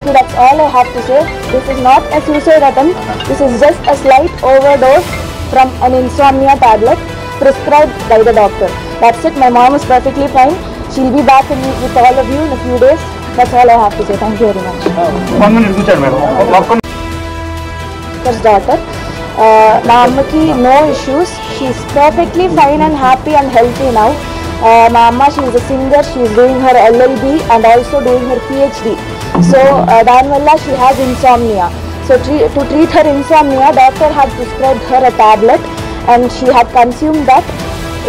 So that's all I have to say. This is not a suicide attempt. This is just a slight overdose from an insomnia tablet prescribed by the doctor. That's it. My mom is perfectly fine. She'll be back with all of you in a few days. That's all I have to say. Thank you very much. 1 minute, madam. First daughter. My ammaki no issues. She's perfectly fine and happy and healthy now. My amma, she is a singer. She is doing her LLB and also doing her PhD. So danvalla she has insomnia. So to treat her insomnia, doctor had prescribed her a tablet and she had consumed that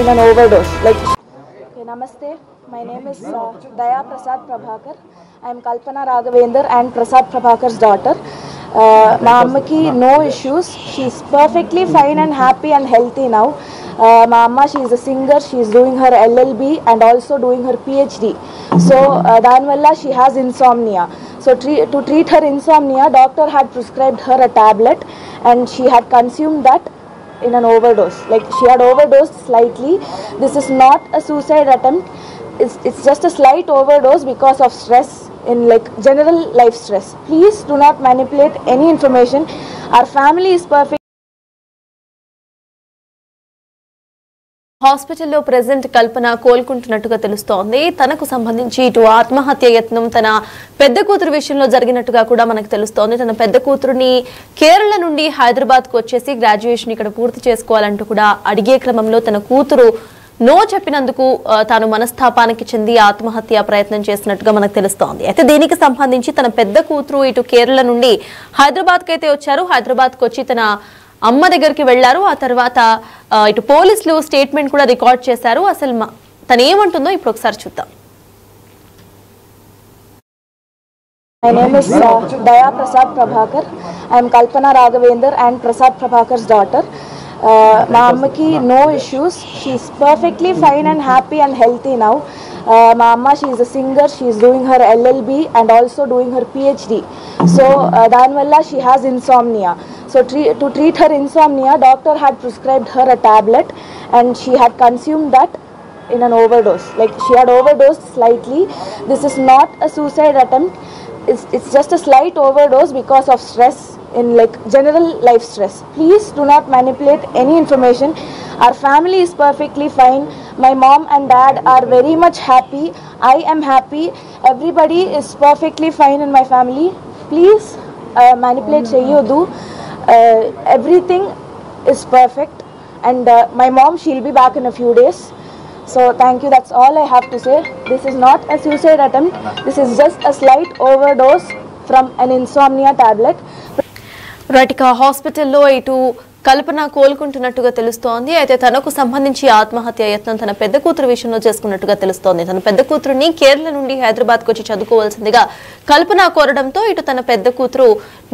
in an overdose. Okay, namaste. My name is Daya Prasad Prabhakar. I am Kalpana Raghavendra and Prasad Prabhakar's daughter. My ammaki no issues. She is perfectly fine and happy and healthy now. My amma, she is a singer. She is doing her LLB and also doing her PhD. So danvalla she has insomnia. So to treat her insomnia, doctor had prescribed her a tablet and she had consumed that in an overdose. She had overdosed slightly. This is not a suicide attempt. It's just a slight overdose because of stress in general life stress. Please do not manipulate any information. Our family is perfect. హాస్పిటల్లో present కల్పన కోలుకుంటున్నట్టుగా తెలుస్తోంది. తనకు సంబంధించి ఇటు ఆత్మహత్య యత్నం తన పెద్ద కూతురు విషయంలో జరిగినట్టుగా కూడా మనకు తెలుస్తోంది. తన పెద్ద కూతురుని కేరళ నుండి హైదరాబాద్కు వచ్చేసి గ్రాడ్యుయేషన్ ఇక్కడ పూర్తి చేసుకోవాలంటూ కూడా అడిగే క్రమంలో తన కూతురు నో చెప్పినందుకు తాను మనస్తాపానికి చెంది ఆత్మహత్య ప్రయత్నం చేసినట్టుగా మనకు తెలుస్తోంది. అయితే దీనికి సంబంధించి తన పెద్ద కూతురు ఇటు కేరళ నుండి హైదరాబాద్కి అయితే వచ్చారు. హైదరాబాద్కు వచ్చి తన అమ్మ దగ్గరికి వెళ్లారు. ఆ తర్వాత ఇటు పోలీసులు స్టేట్మెంట్ కూడా రికార్డ్ చేశారు. అసలు తను ఏమంటుందో ఇప్పుడు ఒకసారి చూద్దాం. My name is Daya Prasad Prabhakar. I am Kalpana Raghavendra and Prasad Prabhakar's daughter. My ammaki no issues. She is perfectly fine and happy and healthy now. My amma, she is a singer. She is doing her LLB and also doing her PhD. So danvalla she has insomnia. So to treat her insomnia, doctor had prescribed her a tablet and she had consumed that in an overdose. She had overdosed slightly. This is not a suicide attempt. It's just a slight overdose because of stress in general life stress. Please do not manipulate any information. Our family is perfectly fine. My mom and dad are very much happy. I am happy. Everybody is perfectly fine in my family. Please manipulate cheyodu. Everything is perfect and my mom, she'll be back in a few days. So thank you. That's all I have to say. This is not a suicide attempt. This is just a slight overdose from an insomnia tablet. రైట్గా హాస్పిటల్లో ఇటు కల్పన కోలుకుంటున్నట్టుగా తెలుస్తోంది. అయితే తనకు సంబంధించి ఆత్మహత్య యత్నం తన పెద్ద కూతురు విషయంలో చేసుకున్నట్టుగా తెలుస్తోంది. తన పెద్ద కూతురుని కేరళ నుండి హైదరాబాద్కు వచ్చి చదువుకోవాల్సిందిగా కల్పన కోరడంతో ఇటు తన పెద్ద కూతురు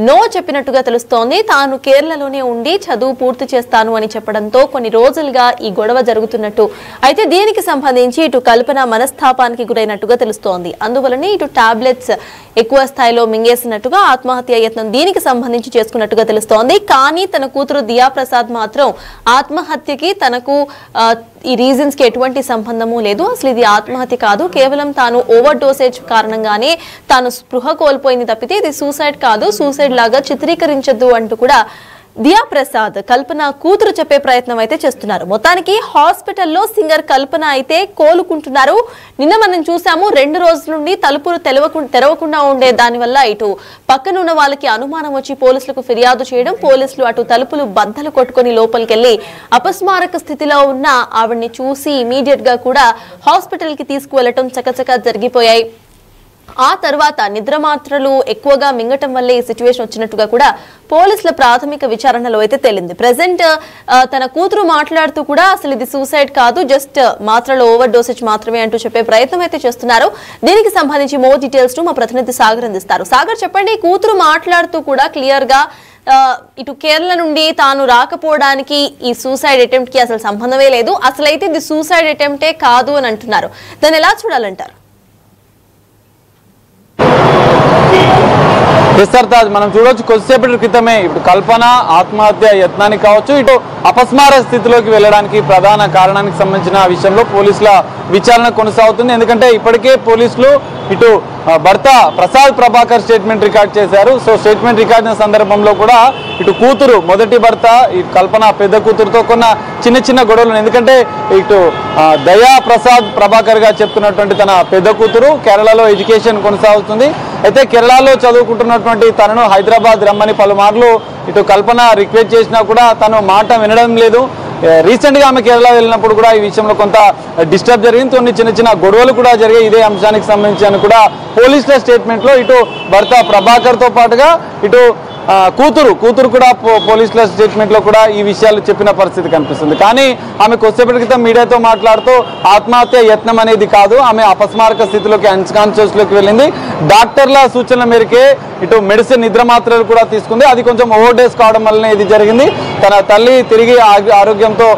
నో చెప్పినట్టుగా తెలుస్తోంది. తాను కేరళలోనే ఉండి చదువు పూర్తి చేస్తాను అని చెప్పడంతో కొన్ని రోజులుగా ఈ గొడవ జరుగుతున్నట్టు, అయితే దీనికి సంబంధించి ఇటు కల్పన మనస్తాపానికి గురైనట్టుగా తెలుస్తోంది. అందువలనే ఇటు టాబ్లెట్స్ ఎక్కువ స్థాయిలో మింగేసినట్టుగా ఆత్మహత్య యత్నం దీనికి సంబంధించి చేసుకున్నట్టుగా తెలుస్తోంది. కానీ తన కూతురు దియా ప్రసాద్ మాత్రం ఆత్మహత్యకి తనకు ఈ రీజన్స్ కి ఎటువంటి సంబంధము లేదు, అసలు ఇది ఆత్మహత్య కాదు, కేవలం తాను ఓవర్ డోసేజ్ కారణంగానే తాను స్పృహ కోల్పోయింది తప్పితే ఇది సూసైడ్ కాదు, సూసైడ్ లాగా చిత్రీకరించద్దు అంటూ కూడా దియా ప్రసాద్ కల్పన కూతురు చెప్పే ప్రయత్నం అయితే చేస్తున్నారు. మొత్తానికి హాస్పిటల్లో సింగర్ కల్పన అయితే కోలుకుంటున్నారు. నిన్న మనం చూసాము 2 రోజుల నుండి తలుపులు తెరవకుండా ఉండే దానివల్ల ఇటు పక్కనున్న వాళ్ళకి అనుమానం వచ్చి పోలీసులకు ఫిర్యాదు చేయడం, పోలీసులు అటు తలుపులు బద్దలు కొట్టుకొని లోపలికెళ్లి అపస్మారక స్థితిలో ఉన్న ఆవిడ్ని చూసి ఇమీడియట్ గా కూడా హాస్పిటల్ కి తీసుకువెళ్లటం చకచకా జరిగిపోయాయి. ఆ తర్వాత నిద్ర మాత్రలు ఎక్కువగా మింగటం వల్లే ఈ సిచ్యువేషన్ వచ్చినట్టుగా కూడా పోలీసుల ప్రాథమిక విచారణలో అయితే తేలింది. ప్రెజెంట్ తన కూతురు మాట్లాడుతూ కూడా అసలు ఇది సూసైడ్ కాదు, జస్ట్ మాత్రలు ఓవర్ డోసేజ్ మాత్రమే అంటూ చెప్పే ప్రయత్నం అయితే చేస్తున్నారు. దీనికి సంబంధించి మోర్ డీటెయిల్స్ మా ప్రతినిధి సాగర్ అందిస్తారు. సాగర్, చెప్పండి, కూతురు మాట్లాడుతూ కూడా క్లియర్ గా ఇటు కేరళ నుండి తాను రాకపోవడానికి ఈ సూసైడ్ అటెంప్ట్ కి అసలు సంబంధమే లేదు, అసలైతే ఇది సూసైడ్ అటెంప్టే కాదు అని అంటున్నారు. దాన్ని ఎలా చూడాలంటారు? సర్తాజ్ మనం చూడొచ్చు కొద్దిసేపటి క్రితమే ఇప్పుడు కల్పన ఆత్మహత్య యత్నానికి కావచ్చు ఇటు అపస్మార స్థితిలోకి వెళ్ళడానికి ప్రధాన కారణానికి సంబంధించిన విషయంలో పోలీసుల విచారణ కొనసాగుతుంది. ఎందుకంటే ఇప్పటికే పోలీసులు ఇటు భర్త ప్రసాద్ ప్రభాకర్ స్టేట్మెంట్ రికార్డ్ చేశారు. సో స్టేట్మెంట్ రికార్డ్ అయిన సందర్భంలో కూడా ఇటు కూతురు మొదటి భర్త ఈ కల్పన పెద్ద కూతురుతో కొన్న చిన్న చిన్న గొడవలు, ఎందుకంటే ఇటు దయా ప్రసాద్ ప్రభాకర్ గా చెప్తున్నటువంటి తన పెద్ద కూతురు కేరళలో ఎడ్యుకేషన్ కొనసాగుతుంది. అయితే కేరళలో చదువుకుంటున్నటువంటి తనను హైదరాబాద్ రమ్మని పలుమార్లు ఇటు కల్పన రిక్వెస్ట్ చేసినా కూడా తను మాట వినడం లేదు. రీసెంట్ గా ఆమె కేరళ వెళ్ళినప్పుడు కూడా ఈ విషయంలో కొంత డిస్టర్బ్ జరిగింది, కొన్ని చిన్న చిన్న గొడవలు కూడా జరిగాయి ఇదే అంశానికి సంబంధించి అని కూడా పోలీసుల స్టేట్మెంట్ లో ఇటు భర్త ప్రభాకర్ తో పాటుగా ఇటు కూతురు కూడా పోలీసుల స్టేట్మెంట్ లో కూడా ఈ విషయాలు చెప్పిన పరిస్థితి కనిపిస్తుంది. కానీ ఆమె కొద్దిసేపటి క్రితం మీడియాతో మాట్లాడుతూ ఆత్మహత్య యత్నం అనేది కాదు, ఆమె అపస్మారక స్థితిలోకి అన్కాన్షియస్ లోకి వెళ్ళింది. డాక్టర్ల సూచనల మేరకే ఇటు మెడిసిన్ నిద్ర మాత్రలు కూడా తీసుకుంది, అది కొంచెం ఓవర్ డోస్ కావడం వల్లనే ఇది జరిగింది. తన తల్లి తిరిగి ఆరోగ్యంతో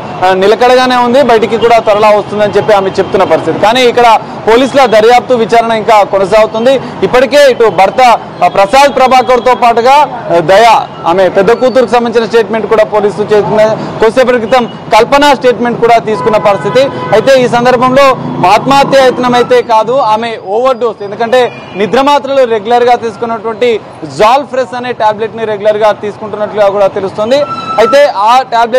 నిలకడగానే ఉంది, బయటికి కూడా త్వరలో వస్తుందని చెప్పి ఆమె చెప్తున్న పరిస్థితి. కానీ ఇక్కడ పోలీసుల దర్యాప్తు విచారణ ఇంకా కొనసాగుతుంది. ఇప్పటికే ఇటు భర్త ప్రసాద్ ప్రభాకర్ తో పాటుగా దయా ఆమె పెద్ద కూతురుకు సంబంధించిన స్టేట్మెంట్ కూడా పోలీసులు చేస్తున్న కొద్దిసేపటి క్రితం కల్పన స్టేట్మెంట్ కూడా తీసుకున్న పరిస్థితి. అయితే ఈ సందర్భంలో ఆత్మహత్య యత్నం అయితే కాదు, ఆమె ఓవర్ డోస్, ఎందుకంటే నిద్ర మాత్రలు రెగ్యులర్ గా తీసుకున్నటువంటి జాల్ ఫ్రెష్ అనే టాబ్లెట్ ని రెగ్యులర్ గా తీసుకుంటున్నట్లుగా కూడా తెలుస్తుంది. అయితే ఆ టాబ్లెట్